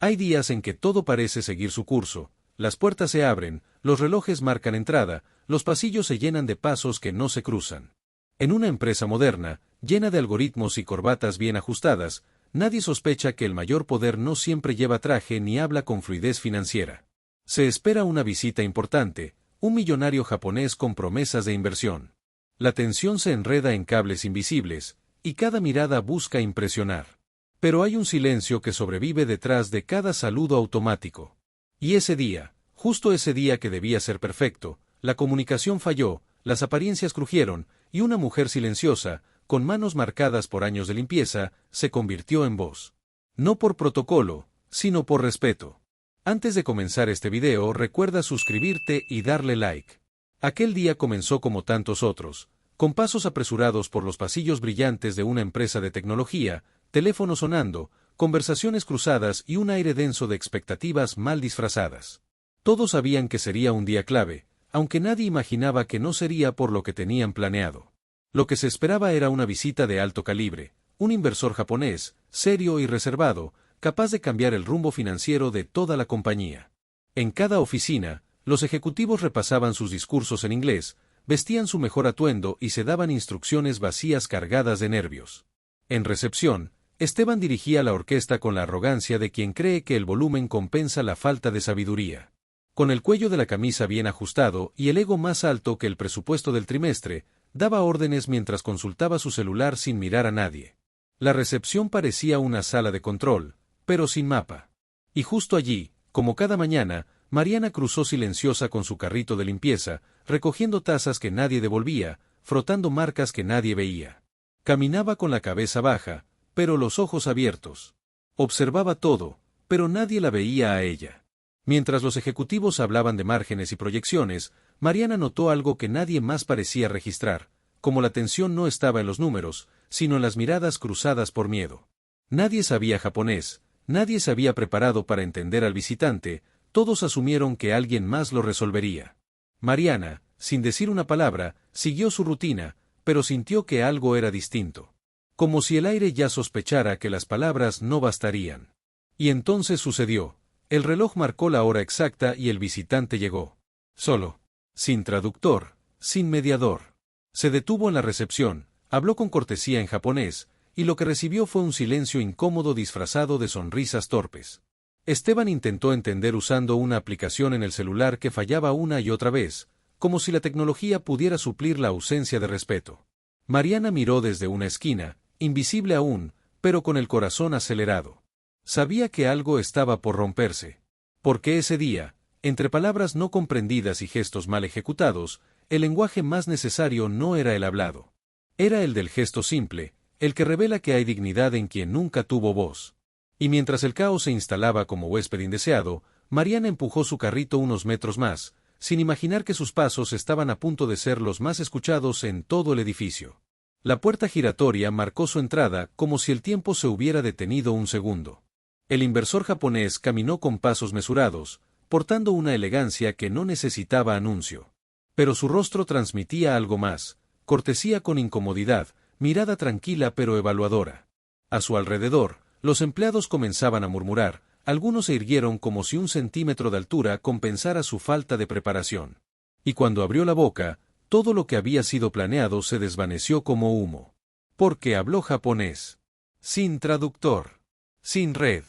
Hay días en que todo parece seguir su curso, las puertas se abren, los relojes marcan entrada, los pasillos se llenan de pasos que no se cruzan. En una empresa moderna, llena de algoritmos y corbatas bien ajustadas, nadie sospecha que el mayor poder no siempre lleva traje ni habla con fluidez financiera. Se espera una visita importante, un millonario japonés con promesas de inversión. La tensión se enreda en cables invisibles, y cada mirada busca impresionar. Pero hay un silencio que sobrevive detrás de cada saludo automático. Y ese día, justo ese día que debía ser perfecto, la comunicación falló, las apariencias crujieron, y una mujer silenciosa, con manos marcadas por años de limpieza, se convirtió en voz. No por protocolo, sino por respeto. Antes de comenzar este video, recuerda suscribirte y darle like. Aquel día comenzó como tantos otros, con pasos apresurados por los pasillos brillantes de una empresa de tecnología, teléfono sonando, conversaciones cruzadas y un aire denso de expectativas mal disfrazadas. Todos sabían que sería un día clave, aunque nadie imaginaba que no sería por lo que tenían planeado. Lo que se esperaba era una visita de alto calibre, un inversor japonés, serio y reservado, capaz de cambiar el rumbo financiero de toda la compañía. En cada oficina, los ejecutivos repasaban sus discursos en inglés, vestían su mejor atuendo y se daban instrucciones vacías cargadas de nervios. En recepción, Esteban dirigía la orquesta con la arrogancia de quien cree que el volumen compensa la falta de sabiduría. Con el cuello de la camisa bien ajustado y el ego más alto que el presupuesto del trimestre, daba órdenes mientras consultaba su celular sin mirar a nadie. La recepción parecía una sala de control, pero sin mapa. Y justo allí, como cada mañana, Mariana cruzó silenciosa con su carrito de limpieza, recogiendo tazas que nadie devolvía, frotando marcas que nadie veía. Caminaba con la cabeza baja, pero los ojos abiertos. Observaba todo, pero nadie la veía a ella. Mientras los ejecutivos hablaban de márgenes y proyecciones, Mariana notó algo que nadie más parecía registrar, como la tensión no estaba en los números, sino en las miradas cruzadas por miedo. Nadie sabía japonés, nadie se había preparado para entender al visitante, todos asumieron que alguien más lo resolvería. Mariana, sin decir una palabra, siguió su rutina, pero sintió que algo era distinto. Como si el aire ya sospechara que las palabras no bastarían. Y entonces sucedió. El reloj marcó la hora exacta y el visitante llegó. Solo. Sin traductor, sin mediador. Se detuvo en la recepción, habló con cortesía en japonés, y lo que recibió fue un silencio incómodo disfrazado de sonrisas torpes. Esteban intentó entender usando una aplicación en el celular que fallaba una y otra vez, como si la tecnología pudiera suplir la ausencia de respeto. Mariana miró desde una esquina, invisible aún, pero con el corazón acelerado. Sabía que algo estaba por romperse. Porque ese día, entre palabras no comprendidas y gestos mal ejecutados, el lenguaje más necesario no era el hablado. Era el del gesto simple, el que revela que hay dignidad en quien nunca tuvo voz. Y mientras el caos se instalaba como huésped indeseado, Mariana empujó su carrito unos metros más, sin imaginar que sus pasos estaban a punto de ser los más escuchados en todo el edificio. La puerta giratoria marcó su entrada como si el tiempo se hubiera detenido un segundo. El inversor japonés caminó con pasos mesurados, portando una elegancia que no necesitaba anuncio. Pero su rostro transmitía algo más, cortesía con incomodidad, mirada tranquila pero evaluadora. A su alrededor, los empleados comenzaban a murmurar, algunos se irguieron como si un centímetro de altura compensara su falta de preparación. Y cuando abrió la boca, todo lo que había sido planeado se desvaneció como humo. Porque habló japonés. Sin traductor. Sin red.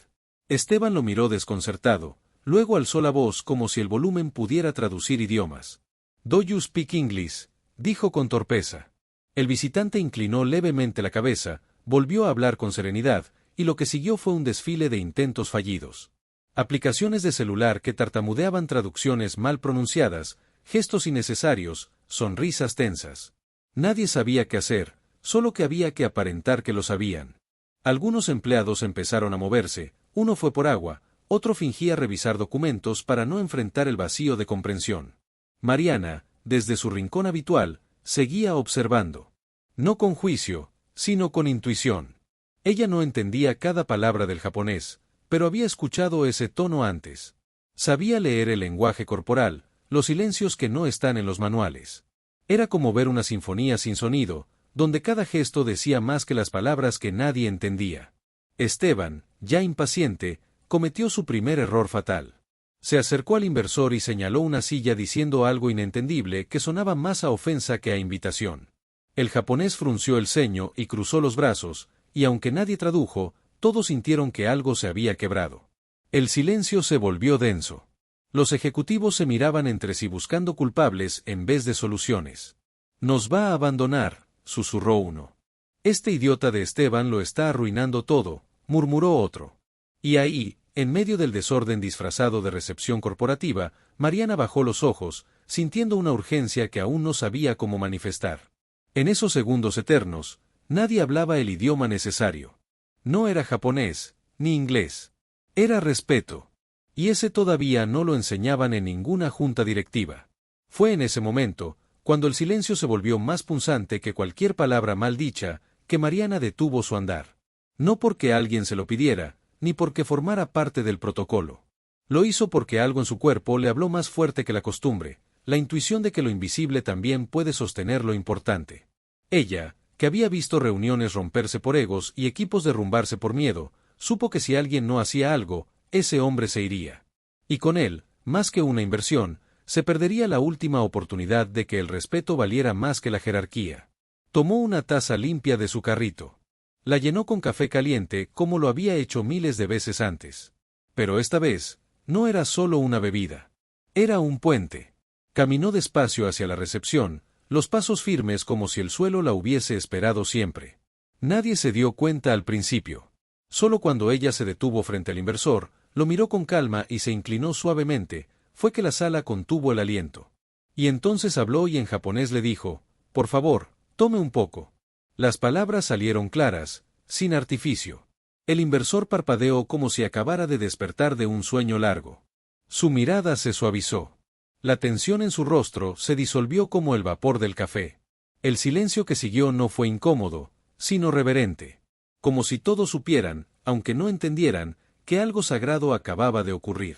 Esteban lo miró desconcertado, luego alzó la voz como si el volumen pudiera traducir idiomas. "Do you speak English?", dijo con torpeza. El visitante inclinó levemente la cabeza, volvió a hablar con serenidad, y lo que siguió fue un desfile de intentos fallidos. Aplicaciones de celular que tartamudeaban traducciones mal pronunciadas, gestos innecesarios, sonrisas tensas. Nadie sabía qué hacer, solo que había que aparentar que lo sabían. Algunos empleados empezaron a moverse, uno fue por agua, otro fingía revisar documentos para no enfrentar el vacío de comprensión. Mariana, desde su rincón habitual, seguía observando. No con juicio, sino con intuición. Ella no entendía cada palabra del japonés, pero había escuchado ese tono antes. Sabía leer el lenguaje corporal, los silencios que no están en los manuales. Era como ver una sinfonía sin sonido, donde cada gesto decía más que las palabras que nadie entendía. Esteban, ya impaciente, cometió su primer error fatal. Se acercó al inversor y señaló una silla diciendo algo inentendible que sonaba más a ofensa que a invitación. El japonés frunció el ceño y cruzó los brazos, y aunque nadie tradujo, todos sintieron que algo se había quebrado. El silencio se volvió denso. Los ejecutivos se miraban entre sí buscando culpables en vez de soluciones. «Nos va a abandonar», susurró uno. «Este idiota de Esteban lo está arruinando todo», murmuró otro. Y ahí, en medio del desorden disfrazado de recepción corporativa, Mariana bajó los ojos, sintiendo una urgencia que aún no sabía cómo manifestar. En esos segundos eternos, nadie hablaba el idioma necesario. No era japonés, ni inglés. Era respeto. Y ese todavía no lo enseñaban en ninguna junta directiva. Fue en ese momento, cuando el silencio se volvió más punzante que cualquier palabra mal dicha, que Mariana detuvo su andar. No porque alguien se lo pidiera, ni porque formara parte del protocolo. Lo hizo porque algo en su cuerpo le habló más fuerte que la costumbre, la intuición de que lo invisible también puede sostener lo importante. Ella, que había visto reuniones romperse por egos y equipos derrumbarse por miedo, supo que si alguien no hacía algo, ese hombre se iría. Y con él, más que una inversión, se perdería la última oportunidad de que el respeto valiera más que la jerarquía. Tomó una taza limpia de su carrito. La llenó con café caliente como lo había hecho miles de veces antes. Pero esta vez, no era solo una bebida. Era un puente. Caminó despacio hacia la recepción, los pasos firmes como si el suelo la hubiese esperado siempre. Nadie se dio cuenta al principio. Solo cuando ella se detuvo frente al inversor, lo miró con calma y se inclinó suavemente, fue que la sala contuvo el aliento. Y entonces habló y en japonés le dijo, «Por favor, tome un poco». Las palabras salieron claras, sin artificio. El inversor parpadeó como si acabara de despertar de un sueño largo. Su mirada se suavizó. La tensión en su rostro se disolvió como el vapor del café. El silencio que siguió no fue incómodo, sino reverente. Como si todos supieran, aunque no entendieran, que algo sagrado acababa de ocurrir.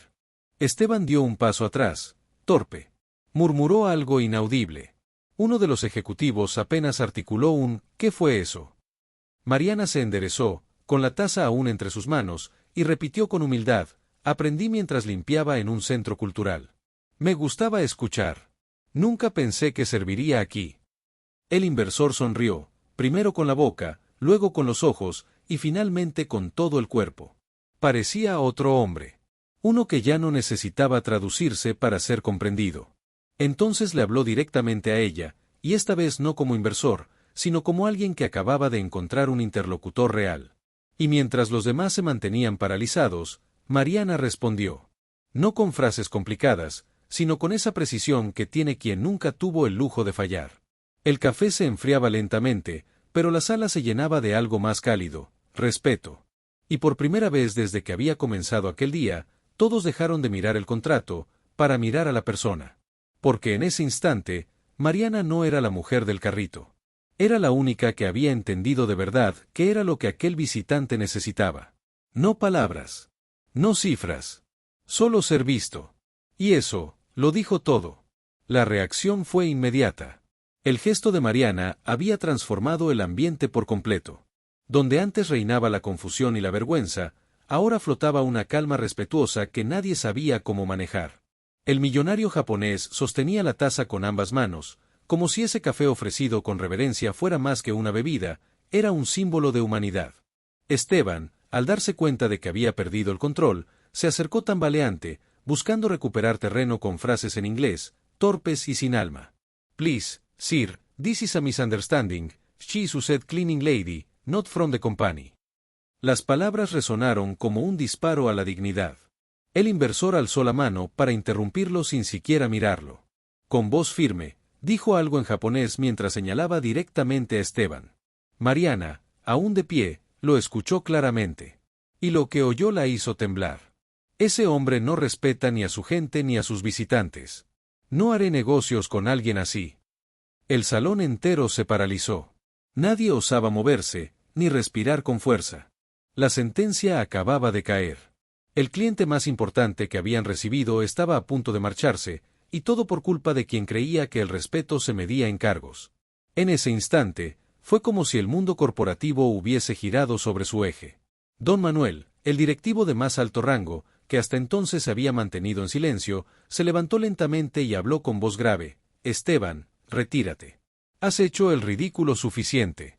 Esteban dio un paso atrás, torpe. Murmuró algo inaudible. Uno de los ejecutivos apenas articuló un «¿Qué fue eso?». Mariana se enderezó, con la taza aún entre sus manos, y repitió con humildad, «Aprendí mientras limpiaba en un centro cultural. Me gustaba escuchar. Nunca pensé que serviría aquí». El inversor sonrió, primero con la boca, luego con los ojos, y finalmente con todo el cuerpo. Parecía otro hombre. Uno que ya no necesitaba traducirse para ser comprendido. Entonces le habló directamente a ella, y esta vez no como inversor, sino como alguien que acababa de encontrar un interlocutor real. Y mientras los demás se mantenían paralizados, Mariana respondió. No con frases complicadas, sino con esa precisión que tiene quien nunca tuvo el lujo de fallar. El café se enfriaba lentamente, pero la sala se llenaba de algo más cálido, respeto. Y por primera vez desde que había comenzado aquel día, todos dejaron de mirar el contrato, para mirar a la persona. Porque en ese instante, Mariana no era la mujer del carrito. Era la única que había entendido de verdad qué era lo que aquel visitante necesitaba. No palabras. No cifras. Solo ser visto. Y eso, lo dijo todo. La reacción fue inmediata. El gesto de Mariana había transformado el ambiente por completo. Donde antes reinaba la confusión y la vergüenza, ahora flotaba una calma respetuosa que nadie sabía cómo manejar. El millonario japonés sostenía la taza con ambas manos, como si ese café ofrecido con reverencia fuera más que una bebida, era un símbolo de humanidad. Esteban, al darse cuenta de que había perdido el control, se acercó tambaleante, buscando recuperar terreno con frases en inglés, torpes y sin alma. «Please, sir, this is a misunderstanding, she is a cleaning lady, not from the company». Las palabras resonaron como un disparo a la dignidad. El inversor alzó la mano para interrumpirlo sin siquiera mirarlo. Con voz firme, dijo algo en japonés mientras señalaba directamente a Esteban. Mariana, aún de pie, lo escuchó claramente. Y lo que oyó la hizo temblar. Ese hombre no respeta ni a su gente ni a sus visitantes. No haré negocios con alguien así. El salón entero se paralizó. Nadie osaba moverse, ni respirar con fuerza. La sentencia acababa de caer. El cliente más importante que habían recibido estaba a punto de marcharse, y todo por culpa de quien creía que el respeto se medía en cargos. En ese instante, fue como si el mundo corporativo hubiese girado sobre su eje. Don Manuel, El directivo de más alto rango, que hasta entonces se había mantenido en silencio, se levantó lentamente y habló con voz grave: Esteban, retírate. Has hecho el ridículo suficiente.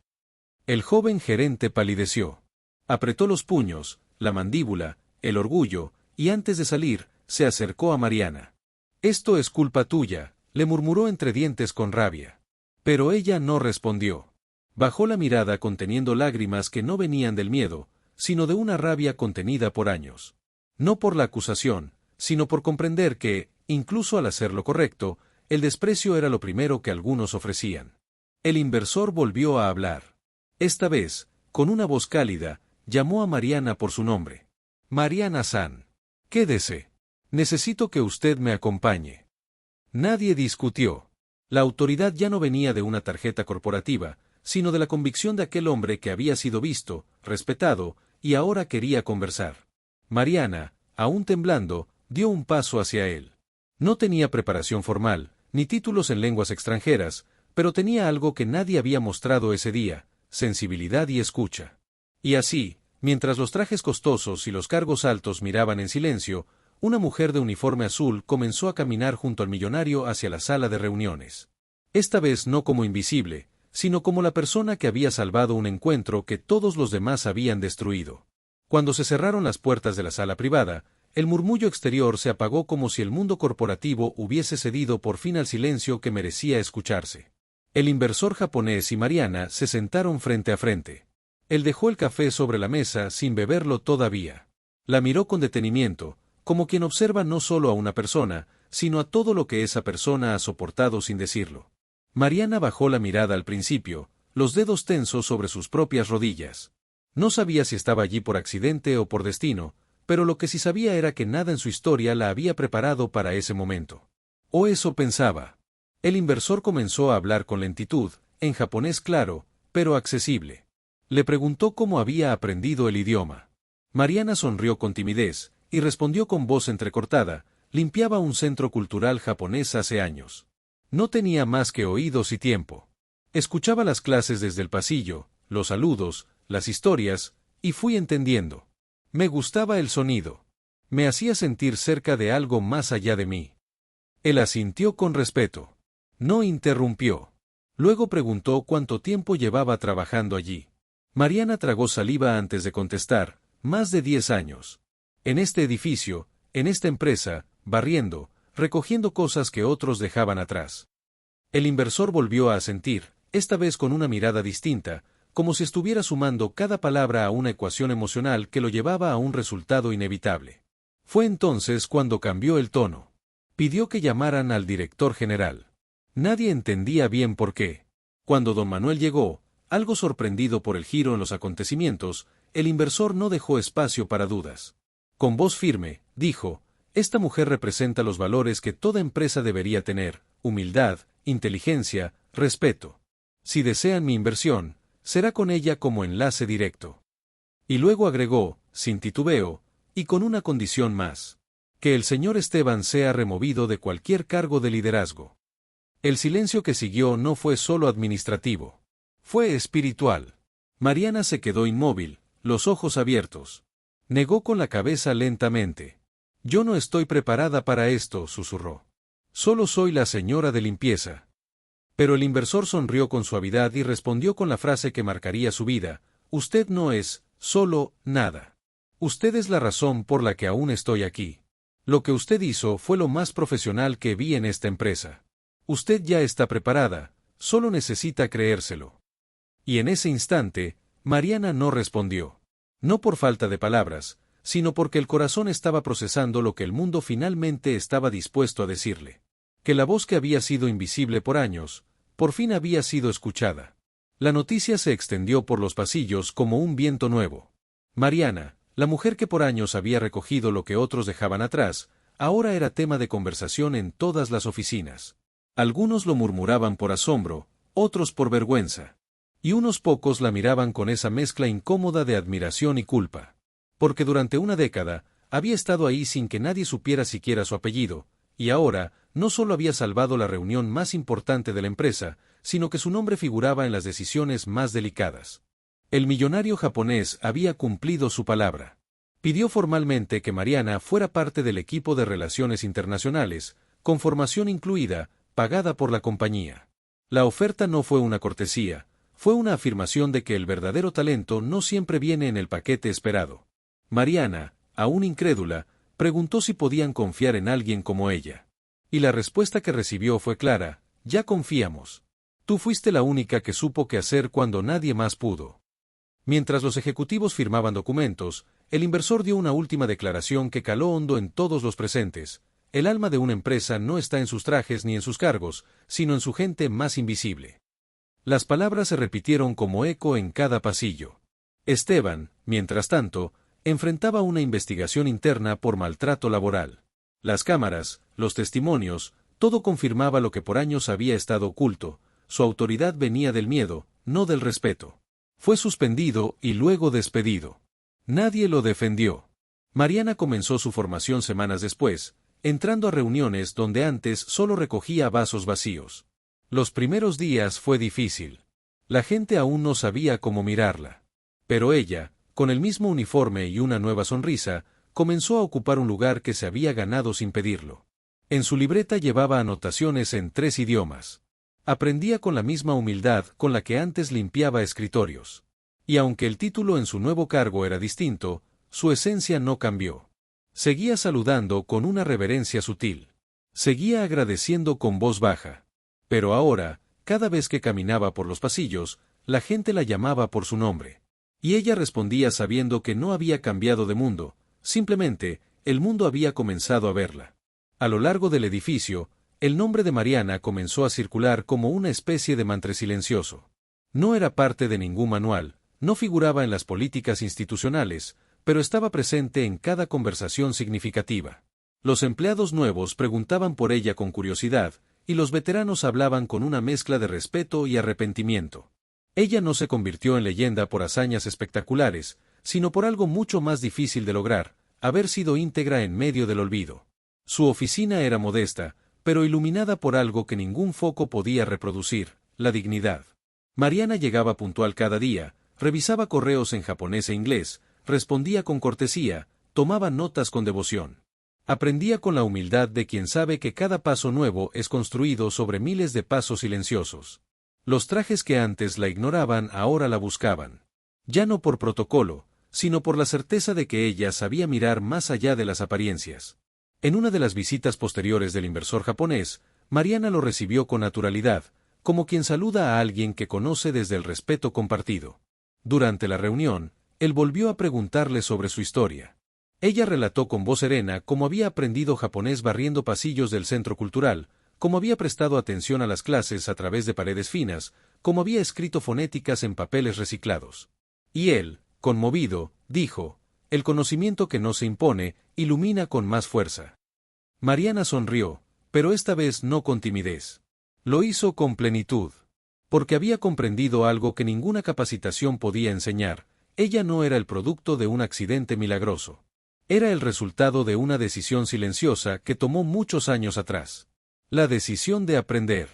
El joven gerente palideció. Apretó los puños, la mandíbula, el orgullo, y antes de salir, se acercó a Mariana. Esto es culpa tuya, le murmuró entre dientes con rabia. Pero ella no respondió. Bajó la mirada conteniendo lágrimas que no venían del miedo, sino de una rabia contenida por años. No por la acusación, sino por comprender que, incluso al hacer lo correcto, el desprecio era lo primero que algunos ofrecían. El inversor volvió a hablar. Esta vez, con una voz cálida, llamó a Mariana por su nombre. Mariana-san. Quédese. Necesito que usted me acompañe. Nadie discutió. La autoridad ya no venía de una tarjeta corporativa, sino de la convicción de aquel hombre que había sido visto, respetado, y ahora quería conversar. Mariana, aún temblando, dio un paso hacia él. No tenía preparación formal, ni títulos en lenguas extranjeras, pero tenía algo que nadie había mostrado ese día: sensibilidad y escucha. Y así, mientras los trajes costosos y los cargos altos miraban en silencio, una mujer de uniforme azul comenzó a caminar junto al millonario hacia la sala de reuniones. Esta vez no como invisible, sino como la persona que había salvado un encuentro que todos los demás habían destruido. Cuando se cerraron las puertas de la sala privada, el murmullo exterior se apagó como si el mundo corporativo hubiese cedido por fin al silencio que merecía escucharse. El inversor japonés y Mariana se sentaron frente a frente. Él dejó el café sobre la mesa sin beberlo todavía. La miró con detenimiento, como quien observa no solo a una persona, sino a todo lo que esa persona ha soportado sin decirlo. Mariana bajó la mirada al principio, los dedos tensos sobre sus propias rodillas. No sabía si estaba allí por accidente o por destino, pero lo que sí sabía era que nada en su historia la había preparado para ese momento. O eso pensaba. El inversor comenzó a hablar con lentitud, en japonés claro, pero accesible. Le preguntó cómo había aprendido el idioma. Mariana sonrió con timidez, y respondió con voz entrecortada: limpiaba un centro cultural japonés hace años. No tenía más que oídos y tiempo. Escuchaba las clases desde el pasillo, los saludos, las historias, y fui entendiendo. Me gustaba el sonido. Me hacía sentir cerca de algo más allá de mí. Él asintió con respeto. No interrumpió. Luego preguntó cuánto tiempo llevaba trabajando allí. Mariana tragó saliva antes de contestar: más de 10 años. En este edificio, en esta empresa, barriendo, recogiendo cosas que otros dejaban atrás. El inversor volvió a asentir, esta vez con una mirada distinta, como si estuviera sumando cada palabra a una ecuación emocional que lo llevaba a un resultado inevitable. Fue entonces cuando cambió el tono. Pidió que llamaran al director general. Nadie entendía bien por qué. Cuando don Manuel llegó, algo sorprendido por el giro en los acontecimientos, el inversor no dejó espacio para dudas. Con voz firme, dijo: esta mujer representa los valores que toda empresa debería tener: humildad, inteligencia, respeto. Si desean mi inversión, será con ella como enlace directo. Y luego agregó, sin titubeo, y con una condición más: que el señor Esteban sea removido de cualquier cargo de liderazgo. El silencio que siguió no fue solo administrativo. Fue espiritual. Mariana se quedó inmóvil, los ojos abiertos. Negó con la cabeza lentamente. Yo no estoy preparada para esto, susurró. Solo soy la señora de limpieza. Pero el inversor sonrió con suavidad y respondió con la frase que marcaría su vida: usted no es, solo, nada. Usted es la razón por la que aún estoy aquí. Lo que usted hizo fue lo más profesional que vi en esta empresa. Usted ya está preparada, solo necesita creérselo. Y en ese instante, Mariana no respondió. No por falta de palabras, sino porque el corazón estaba procesando lo que el mundo finalmente estaba dispuesto a decirle. Que la voz que había sido invisible por años, por fin había sido escuchada. La noticia se extendió por los pasillos como un viento nuevo. Mariana, la mujer que por años había recogido lo que otros dejaban atrás, ahora era tema de conversación en todas las oficinas. Algunos lo murmuraban por asombro, otros por vergüenza. Y unos pocos la miraban con esa mezcla incómoda de admiración y culpa. Porque durante una década, había estado ahí sin que nadie supiera siquiera su apellido, y ahora, no solo había salvado la reunión más importante de la empresa, sino que su nombre figuraba en las decisiones más delicadas. El millonario japonés había cumplido su palabra. Pidió formalmente que Mariana fuera parte del equipo de relaciones internacionales, con formación incluida, pagada por la compañía. La oferta no fue una cortesía, fue una afirmación de que el verdadero talento no siempre viene en el paquete esperado. Mariana, aún incrédula, preguntó si podían confiar en alguien como ella. Y la respuesta que recibió fue clara: ya confiamos. Tú fuiste la única que supo qué hacer cuando nadie más pudo. Mientras los ejecutivos firmaban documentos, el inversor dio una última declaración que caló hondo en todos los presentes: el alma de una empresa no está en sus trajes ni en sus cargos, sino en su gente más invisible. Las palabras se repitieron como eco en cada pasillo. Esteban, mientras tanto, enfrentaba una investigación interna por maltrato laboral. Las cámaras, los testimonios, todo confirmaba lo que por años había estado oculto: su autoridad venía del miedo, no del respeto. Fue suspendido y luego despedido. Nadie lo defendió. Mariana comenzó su formación semanas después, entrando a reuniones donde antes solo recogía vasos vacíos. Los primeros días fue difícil. La gente aún no sabía cómo mirarla. Pero ella, con el mismo uniforme y una nueva sonrisa, comenzó a ocupar un lugar que se había ganado sin pedirlo. En su libreta llevaba anotaciones en 3 idiomas. Aprendía con la misma humildad con la que antes limpiaba escritorios. Y aunque el título en su nuevo cargo era distinto, su esencia no cambió. Seguía saludando con una reverencia sutil. Seguía agradeciendo con voz baja. Pero ahora, cada vez que caminaba por los pasillos, la gente la llamaba por su nombre. Y ella respondía sabiendo que no había cambiado de mundo, simplemente, el mundo había comenzado a verla. A lo largo del edificio, el nombre de Mariana comenzó a circular como una especie de mantra silencioso. No era parte de ningún manual, no figuraba en las políticas institucionales, pero estaba presente en cada conversación significativa. Los empleados nuevos preguntaban por ella con curiosidad, y los veteranos hablaban con una mezcla de respeto y arrepentimiento. Ella no se convirtió en leyenda por hazañas espectaculares, sino por algo mucho más difícil de lograr: haber sido íntegra en medio del olvido. Su oficina era modesta, pero iluminada por algo que ningún foco podía reproducir: la dignidad. Mariana llegaba puntual cada día, revisaba correos en japonés e inglés, respondía con cortesía, tomaba notas con devoción. Aprendía con la humildad de quien sabe que cada paso nuevo es construido sobre miles de pasos silenciosos. Los trajes que antes la ignoraban ahora la buscaban. Ya no por protocolo, sino por la certeza de que ella sabía mirar más allá de las apariencias. En una de las visitas posteriores del inversor japonés, Mariana lo recibió con naturalidad, como quien saluda a alguien que conoce desde el respeto compartido. Durante la reunión, él volvió a preguntarle sobre su historia. Ella relató con voz serena cómo había aprendido japonés barriendo pasillos del centro cultural, cómo había prestado atención a las clases a través de paredes finas, cómo había escrito fonéticas en papeles reciclados. Y él, conmovido, dijo: el conocimiento que no se impone, ilumina con más fuerza. Mariana sonrió, pero esta vez no con timidez. Lo hizo con plenitud. Porque había comprendido algo que ninguna capacitación podía enseñar: ella no era el producto de un accidente milagroso. Era el resultado de una decisión silenciosa que tomó muchos años atrás. La decisión de aprender.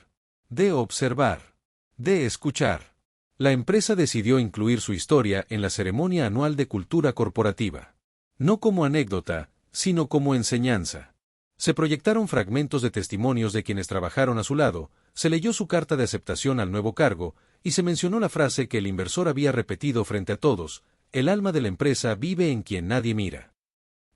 De observar. De escuchar. La empresa decidió incluir su historia en la ceremonia anual de cultura corporativa. No como anécdota, sino como enseñanza. Se proyectaron fragmentos de testimonios de quienes trabajaron a su lado, se leyó su carta de aceptación al nuevo cargo, y se mencionó la frase que el inversor había repetido frente a todos: el alma de la empresa vive en quien nadie mira.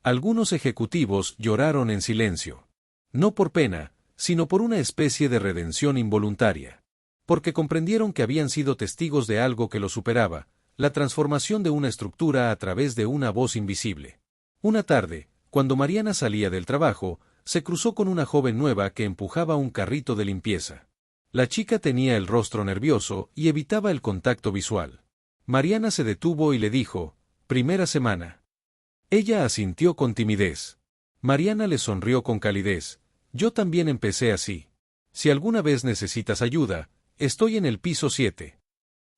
Algunos ejecutivos lloraron en silencio. No por pena, sino por una especie de redención involuntaria. Porque comprendieron que habían sido testigos de algo que lo superaba: la transformación de una estructura a través de una voz invisible. Una tarde, cuando Mariana salía del trabajo, se cruzó con una joven nueva que empujaba un carrito de limpieza. La chica tenía el rostro nervioso y evitaba el contacto visual. Mariana se detuvo y le dijo: «Primera semana». Ella asintió con timidez. Mariana le sonrió con calidez: «Yo también empecé así. Si alguna vez necesitas ayuda, estoy en el piso 7».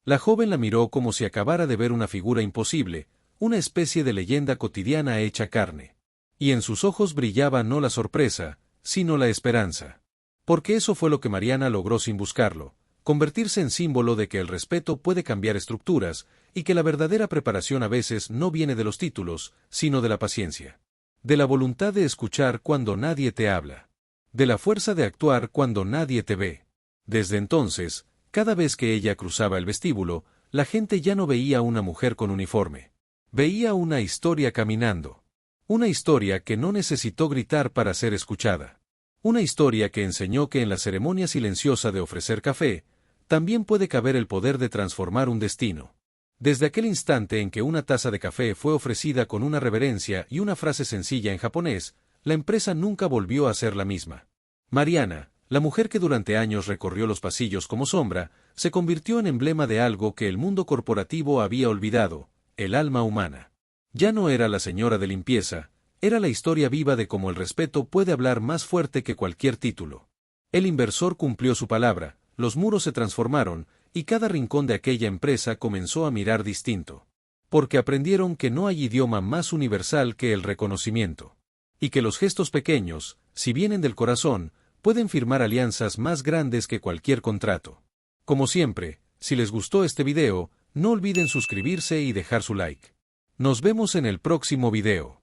La joven la miró como si acabara de ver una figura imposible, una especie de leyenda cotidiana hecha carne. Y en sus ojos brillaba no la sorpresa, sino la esperanza. Porque eso fue lo que Mariana logró sin buscarlo: convertirse en símbolo de que el respeto puede cambiar estructuras, y que la verdadera preparación a veces no viene de los títulos, sino de la paciencia. De la voluntad de escuchar cuando nadie te habla. De la fuerza de actuar cuando nadie te ve. Desde entonces, cada vez que ella cruzaba el vestíbulo, la gente ya no veía a una mujer con uniforme. Veía una historia caminando. Una historia que no necesitó gritar para ser escuchada. Una historia que enseñó que en la ceremonia silenciosa de ofrecer café, también puede caber el poder de transformar un destino. Desde aquel instante en que una taza de café fue ofrecida con una reverencia y una frase sencilla en japonés, la empresa nunca volvió a ser la misma. Mariana, la mujer que durante años recorrió los pasillos como sombra, se convirtió en emblema de algo que el mundo corporativo había olvidado: el alma humana. Ya no era la señora de limpieza, era la historia viva de cómo el respeto puede hablar más fuerte que cualquier título. El inversor cumplió su palabra, los muros se transformaron, y cada rincón de aquella empresa comenzó a mirar distinto. Porque aprendieron que no hay idioma más universal que el reconocimiento. Y que los gestos pequeños, si vienen del corazón, pueden firmar alianzas más grandes que cualquier contrato. Como siempre, si les gustó este video, no olviden suscribirse y dejar su like. Nos vemos en el próximo video.